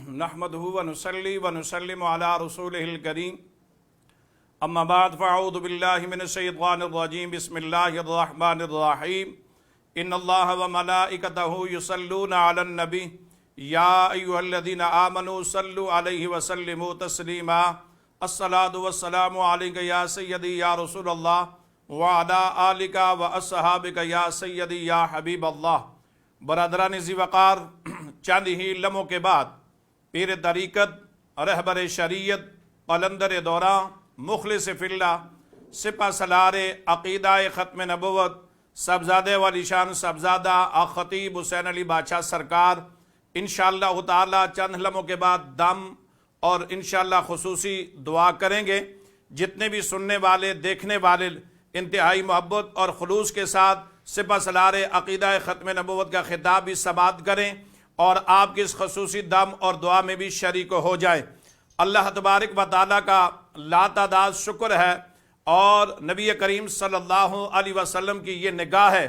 नहमदुहु व नुसल्ली व नुसल्लिमु अला रसूलिहिल करीम अम्मा बाद फ़अऊज़ु बिल्लाहि मिनश शैतानिर रजीम बिस्मिल्लाहिर रहमानिर रहीम इन्नल्लाह व मलाइकतहु युसल्लूना अलन नबी या अय्युहल्लज़ीना आमनू सल्लु अलैहि व सल्लिमू तस्लीमा अस्सलातु वस्सलामु अलैका या सय्यदी या रसूलल्लाह व अला आलिका व अस्हाबिका या सय्यदी या हबीबल्लाह। बरदरान ज़ी वक़ार, चंद ही लम्हों के बाद पीर तरीक़त, रहबर शरीयत, कलंदर दौरा, मुखलिस फिल्लाह, सिपा सलार अक़ीदा ख़त्म नबुव्वत, सबज़ादे वालिशान सबज़ादा ख़तीब हुसैन अली बादशाह सरकार इंशाअल्लाह ताला चंद लम्हों के बाद दम और इंशाअल्लाह खुसूसी दुआ करेंगे। जितने भी सुनने वाले देखने वाले इंतहाई मोहब्बत और खुलूस के साथ सिपा सलार अक़ीदा ख़त्म नबुव्वत का खिताब भी समाअत करें और आपकी इस खसूसी दम और दुआ में भी शरीक हो जाए। अल्लाह तबारक व तआला का लातादाद शुक्र है और नबी करीम सल्लल्लाहु अलैहि वसल्लम की ये निगाह है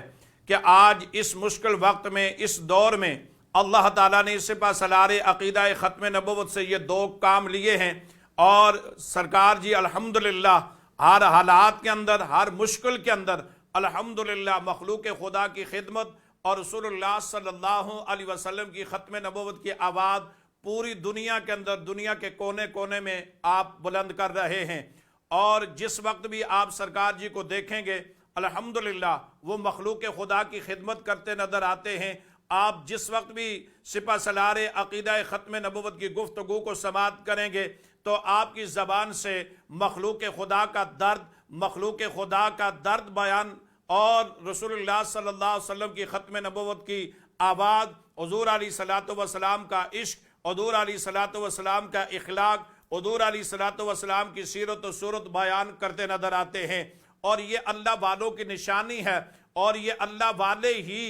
कि आज इस मुश्किल वक्त में, इस दौर में अल्लाह ताला ने सिपा सलार अक़ीदा ख़त्म नबुव्वत से ये दो काम लिए हैं और सरकार जी अल्हम्दुलिल्लाह हर हालात के अंदर, हर मुश्किल के अंदर अल्हम्दुलिल्लाह मखलूक खुदा की खिदमत और रसूलुल्लाह सल्लल्लाहु अलैहि वसल्लम की ख़त्म नबुव्वत की आवाज़ पूरी दुनिया के अंदर, दुनिया के कोने कोने में आप बुलंद कर रहे हैं। और जिस वक्त भी आप सरकार जी को देखेंगे अल्हम्दुलिल्लाह वो मखलूक खुदा की खिदमत करते नज़र आते हैं। आप जिस वक्त भी सिपा सलार अक़ीदा ख़त्म नबुव्वत की गुफ्तगू को समाअत करेंगे तो आपकी ज़बान से मखलूक खुदा का दर्द, मखलूक खुदा का दर्द बयान और रसूलुल्लाह सल्लल्लाहु अलैहि वसल्लम की ख़त्म नबुव्वत की आवाज़, हुज़ूर अलैहिस्सलातु वस्सलाम का इश्क, हुज़ूर अलैहिस्सलातु वस्सलाम का इखलाक, हुज़ूर अलैहिस्सलातु वस्सलाम की सीरत व सूरत बयान करते नज़र आते हैं। और ये अल्लाह वालों की निशानी है और ये अल्लाह वाले ही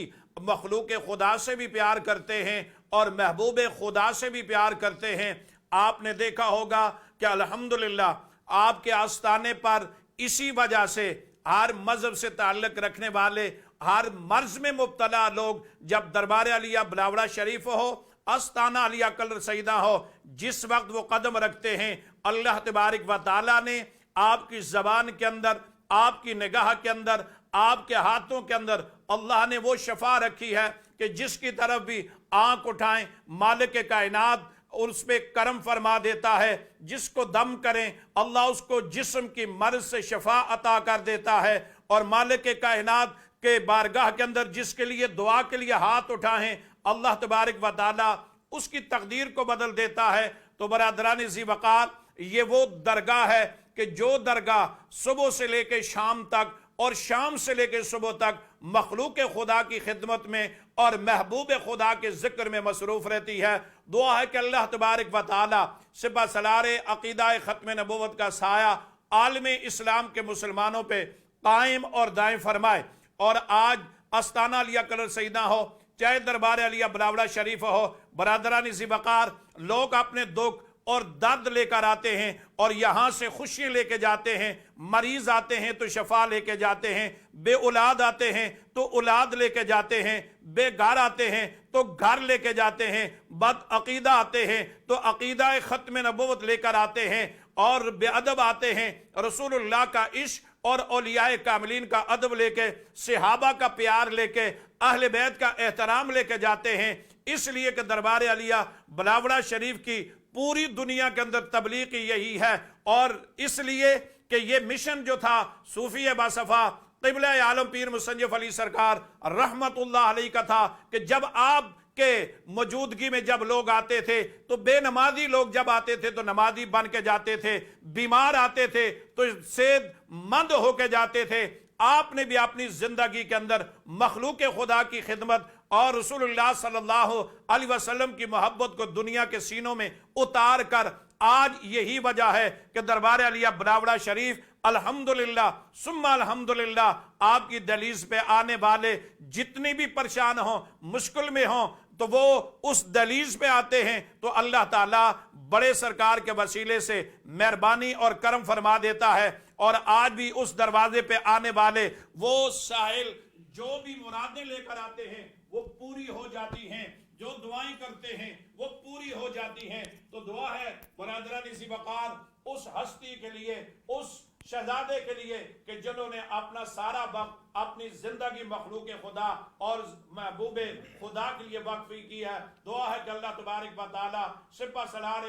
मखलूक खुदा से भी प्यार करते हैं और महबूब खुदा से भी प्यार करते हैं। आपने देखा होगा कि अल्हम्दुलिल्लाह आपके आस्ताने पर इसी वजह से हर मजहब से ताल्लुक़ रखने वाले, हर मर्ज में मुब्तला लोग जब दरबार अलिया बिलावड़ा शरीफ हो, आस्ताना अलिया कलर सईदा हो, जिस वक्त वो कदम रखते हैं अल्लाह तबारक व तआला ने आपकी ज़बान के अंदर, आपकी निगाह के अंदर, आपके हाथों के अंदर अल्लाह ने वो शफा रखी है कि जिसकी तरफ भी आंख उठाएं मालिक कायनात उस पर करम फरमा देता है। जिसको दम करें अल्लाह उसको जिस्म की मर्ज से शफा अता कर देता है और मालिक कायनात के बारगाह के अंदर जिसके लिए दुआ के लिए हाथ उठाएं अल्लाह तबारक व तआला उसकी तकदीर को बदल देता है। तो बरादरान ज़ी वक़ार, ये वो दरगाह है कि जो दरगाह सुबह से लेकर शाम तक और शाम से लेकर सुबह तक मखलूक खुदा की खिदमत में और महबूब खुदा के जिक्र में मसरूफ़ रहती है। दुआ है कि अल्लाह तबारक व तआला सिपा सलार अक़ीदा ख़त्म नबुव्वत का साया आलम इस्लाम के मुसलमानों पे कायम और दायम फरमाए। और आज आस्ताना अलिया कलर सईदा हो, चाहे दरबार अलिया बिलावड़ा शरीफ हो, बरादरान ज़ी वक़ार, लोग अपने दुख और दर्द लेकर आते हैं और यहाँ से खुशियाँ लेके जाते हैं। मरीज आते हैं तो शफा लेके जाते हैं, बे औलाद आते हैं तो औलाद लेके जाते हैं, बेघर आते हैं तो घर लेके जाते हैं, बद अक़ीदा आते हैं तो अक़ीदा ख़त्म नबुव्वत लेकर आते हैं और बेअदब आते हैं रसूलुल्लाह का इश्क और औलियाए कामिलीन का अदब लेके, सहाबा का प्यार लेके, अहले बैत का एहतराम लेके जाते हैं। इसलिए कि दरबार अलिया बिलावड़ा शरीफ की पूरी दुनिया के अंदर तबलीग यही है और इसलिए कि ये मिशन जो था सूफी बासफ़ा क़िबला आलम पीर मुसन्निफ़ अली सरकार रहमतुल्लाह अलैह का था कि जब आप के मौजूदगी में जब लोग आते थे तो बेनमाजी लोग जब आते थे तो नमाजी बन के जाते थे, बीमार आते थे तो सेहतमंद होके जाते थे। आपने भी अपनी जिंदगी के अंदर मखलूक खुदा की खिदमत और रसूलुल्लाह सल्लल्लाहु अलैहि वसल्लम की मोहब्बत को दुनिया के सीनों में उतार कर आज यही वजह है कि दरबार अलिया बिलावड़ा शरीफ अल्हम्दुलिल्लाह सुम्मा अल्हम्दुलिल्लाह आपकी दहलीज पे आने वाले जितनी भी परेशान हों, मुश्किल में हों, तो वो उस दहलीज पे आते हैं तो अल्लाह ताला बड़े सरकार के वसीले से मेहरबानी और करम फरमा देता है और आज भी उस दरवाजे पे आने वाले वो साहिल जो भी मुरादें लेकर आते हैं वो पूरी हो जाती हैं, जो दुआएं करते हैं वो पूरी हो ہو جاتی ہیں. تو دعا ہے برادران اسی وقار اس ہستی کے لیے, اس شہزادے کے لیے کہ جنہوں نے اپنا سارا وقت اپنی زندگی مخلوق خدا اور محبوب خدا کے لیے وقف کی ہے. دعا ہے کہ اللہ تبارک و تعالی سپہ سالار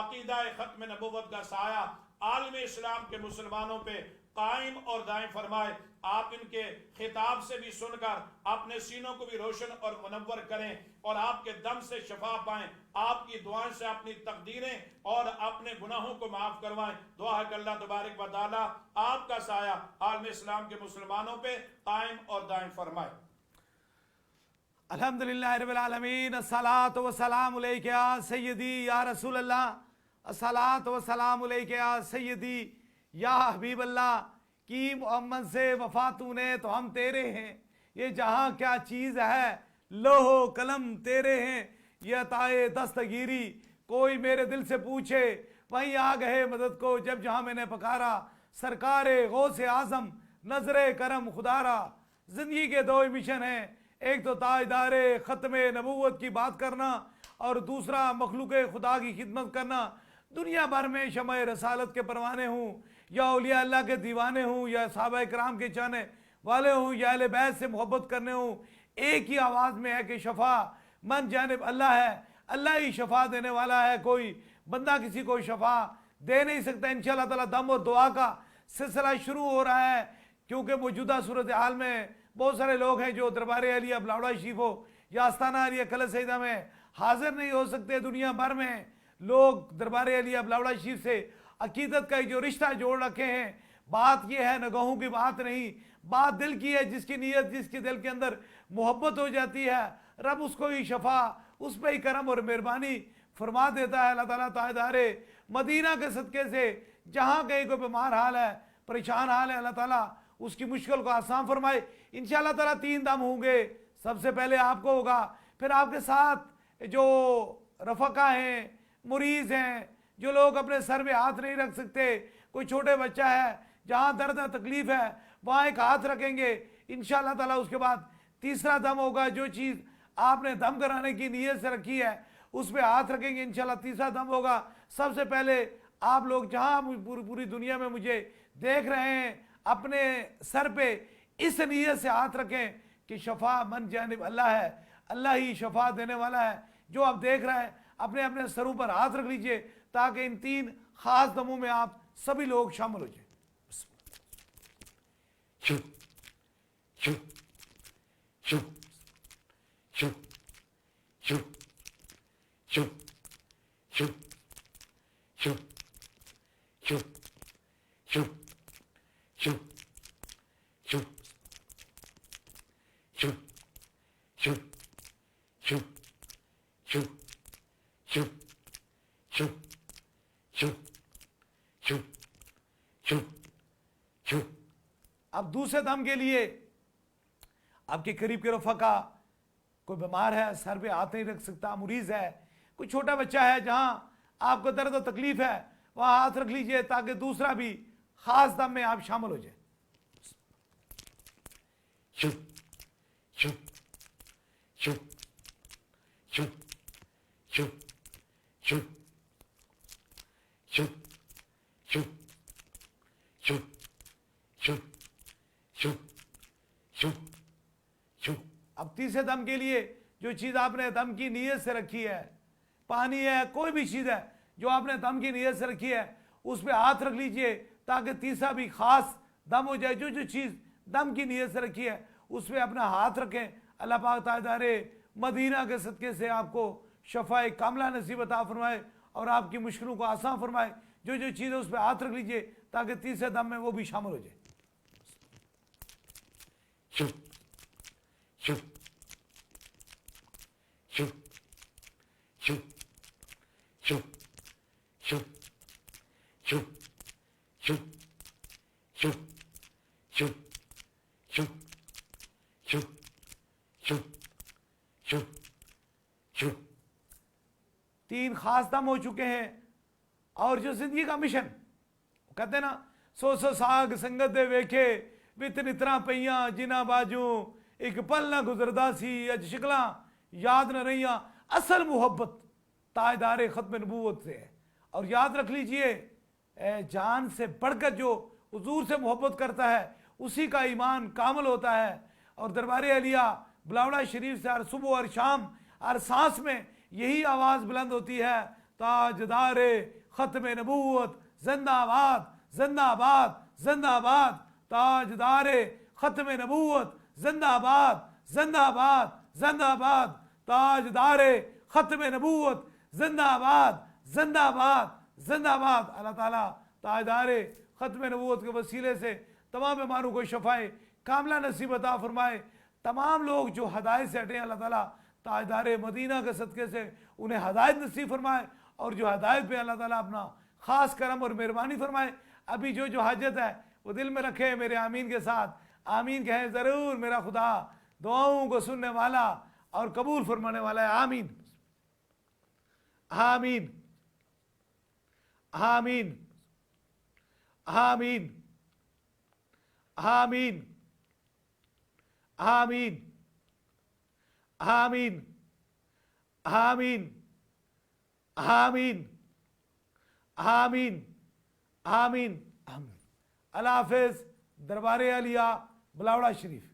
عقیدہ ختم نبوت کا سایہ عالم اسلام کے مسلمانوں پہ قائم اور دائم فرمائے. آپ ان کے خطاب سے بھی سن کر اپنے سینوں کو بھی روشن اور منور کریں اور آپ کے دم سے شفا پائیں, آپ کی دعائیں سے اپنی تقدیریں اور اپنے گناہوں کو معاف کروائیں. دعا ہے کہ اللہ تبارک و تعالی آپ کا سایہ عالم اسلام کے مسلمانوں پہ قائم اور دائم فرمائے. الحمدللہ رب العالمین, الصلاۃ والسلام علیک یا سیدی یا رسول اللہ, الصلاۃ والسلام علیک یا سیدی یا حبیب اللہ. کی محمد سے وفا تو نے تو ہم تیرے ہیں, یہ جہاں کیا چیز ہے لوح و قلم تیرے ہیں. یہ عطائے دستگیری کوئی میرے دل سے پوچھے وہیں آ گئے مدد کو جب جہاں میں نے پکارا. سرکار غوث اعظم نظر کرم خدارا. زندگی کے دو مشن ہیں, ایک تو تاجدار ختم نبوت کی بات کرنا اور دوسرا مخلوق خدا کی خدمت کرنا. دنیا بھر میں شمع رسالت کے پروانے ہوں یا اولیاء اللہ کے دیوانے ہوں یا صحابہ کرام کے چاہنے والے ہوں یا اہل بیت سے محبت کرنے ہوں, ایک ہی آواز میں ہے کہ شفا من جانب اللہ ہے, اللہ ہی شفا دینے والا ہے. کوئی بندہ کسی کو شفا دے نہیں سکتا. انشاءاللہ تعالی دم اور دعا کا سلسلہ شروع ہو رہا ہے کیونکہ موجودہ صورتحال میں بہت سارے لوگ ہیں جو دربار عالیہ بلاوڑا شریف ہو یا آستانہ عالیہ کلہ سیدہ میں حاضر نہیں ہو سکتے. دنیا بھر میں لوگ دربار عالیہ بلاوڑا شریف سے عقیدت کا جو رشتہ جوڑ رکھے ہیں. بات یہ ہے نگاہوں کی بات نہیں, بات دل کی ہے. جس کی نیت جس کے دل کے اندر محبت ہو جاتی ہے رب اس کو ہی شفا, اس پہ ہی کرم اور مہربانی فرما دیتا ہے. اللہ تعالیٰ تاجدار مدینہ کے صدقے سے جہاں کہیں کوئی بیمار حال ہے, پریشان حال ہے, اللہ تعالیٰ اس کی مشکل کو آسان فرمائے. انشاءاللہ تعالیٰ 3 دم ہوں گے. سب سے پہلے آپ کو ہوگا, پھر آپ کے ساتھ جو رفقا ہیں, مریض ہیں, جو لوگ اپنے سر میں ہاتھ نہیں رکھ سکتے, کوئی چھوٹے بچہ ہے جہاں درد ہے تکلیف ہے وہاں ایک ہاتھ رکھیں گے انشاءاللہ تعالیٰ. اس کے بعد تیسرا دم ہوگا, جو چیز آپ نے دم کرانے کی نیت سے رکھی ہے اس پہ ہاتھ رکھیں گے انشاءاللہ. تیسرا دم ہوگا. سب سے پہلے آپ لوگ جہاں پوری دنیا میں مجھے دیکھ رہے ہیں اپنے سر پہ اس نیت سے ہاتھ رکھیں کہ شفا من جانب اللہ ہے, اللہ ہی شفا دینے والا ہے. جو آپ دیکھ رہے ہیں اپنے اپنے سروں پر ہاتھ رکھ لیجئے تاکہ ان 3 خاص دموں میں آپ سبھی لوگ شامل ہو جائیں. اب دوسرے دم کے لیے آپ کے قریب کے رفقا, کوئی بیمار ہے سر پہ ہاتھ نہیں رکھ سکتا, مریض ہے, کوئی چھوٹا بچہ ہے جہاں آپ کو درد و تکلیف ہے وہاں ہاتھ رکھ لیجئے تاکہ دوسرا بھی خاص دم میں آپ شامل ہو جائیں. اب تیسرے دم کے لیے جو چیز آپ نے دم کی نیت سے رکھی ہے, پانی ہے, کوئی بھی چیز ہے جو آپ نے دم کی نیت سے رکھی ہے اس پہ ہاتھ رکھ لیجئے تاکہ تیسرا بھی خاص دم ہو جائے. جو چیز دم کی نیت سے رکھی ہے اس پہ اپنا ہاتھ رکھیں. اللہ پاک تاجدار مدینہ کے صدقے سے آپ کو شفاء کاملہ نصیب عطا فرمائے اور آپ کی مشکلوں کو آسان فرمائے. جو چیز ہے اس پہ ہاتھ رکھ لیجئے تاکہ تیسرے دم میں وہ بھی شامل ہو جائے. تین خاص دم ہو چکے ہیں اور جو زندگی کا مشن کہتے ہیں نا, سو ساگ سنگت دے ویکھے بت نترا پیاں جنہ باجوں ایک پل نہ گزردا سی اج شکلاں یاد نہ رہیاں. اصل محبت تاجدار ختم نبوت سے ہے۔ اور یاد رکھ لیجئے جان سے بڑھ کر جو حضور سے محبت کرتا ہے اسی کا ایمان کامل ہوتا ہے۔ اور دربار عالیہ بلاوڑا شریف سے ہر صبح اور شام ہر سانس میں یہی آواز بلند ہوتی ہے، تاجدار ختم نبوت زندہ آباد، زندہ آباد، زندہ آباد، تاجدار ختم نبوت زندہ آباد، زندہ آباد، زندہ آباد، تاجدار ختم نبوت زندہ آباد، زندہ آباد، زندہ آباد۔ اللہ تعالیٰ تاجدار ختم نبوت کے وسیلے سے تمام بیماروں کو شفائے کاملہ نصیب عطا فرمائے۔ تمام لوگ جو ہدایت سے ہٹے اللہ تعالیٰ تاجدار مدینہ کے صدقے سے انہیں ہدایت نصیب فرمائے، اور جو ہدایت پہ اللہ تعالیٰ اپنا خاص کرم اور مہربانی فرمائے۔ ابھی جو حاجت ہے وہ دل میں رکھے، میرے آمین کے ساتھ آمین کہیں ضرور۔ میرا خدا دعاؤں کو سننے والا اور قبول فرمانے والا ہے، آمین آمین آمین آمین آمین آمین آمین آمین آمین آمین آمین آمین۔ اللہ حافظ۔ دربار عالیہ بلاوڑا شریف۔